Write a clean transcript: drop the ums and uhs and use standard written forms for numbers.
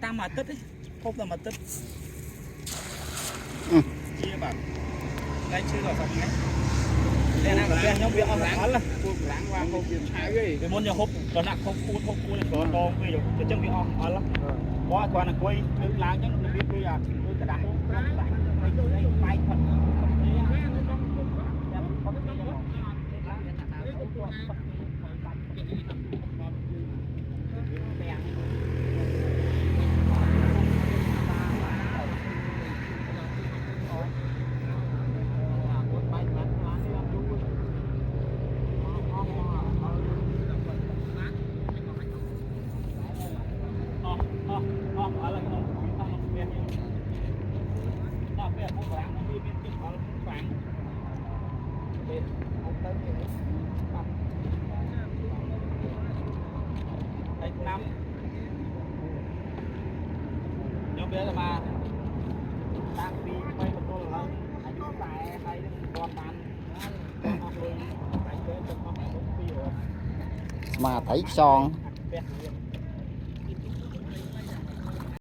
ta mà tết ấy không là mà tết chia bạc đây chưa là phần này đây là cái nhóm việc ông láng là láng qua không trái cái môn nhà hộp còn nặng không cuốn rồi đòn bây giờ cái chân việc ông lắm có toàn là quay láng chứ nó biết bây giờ cái đá bay thật nhóm bé là mà đang đi quay một cô là anh chú tại đây con bạn mà thấy son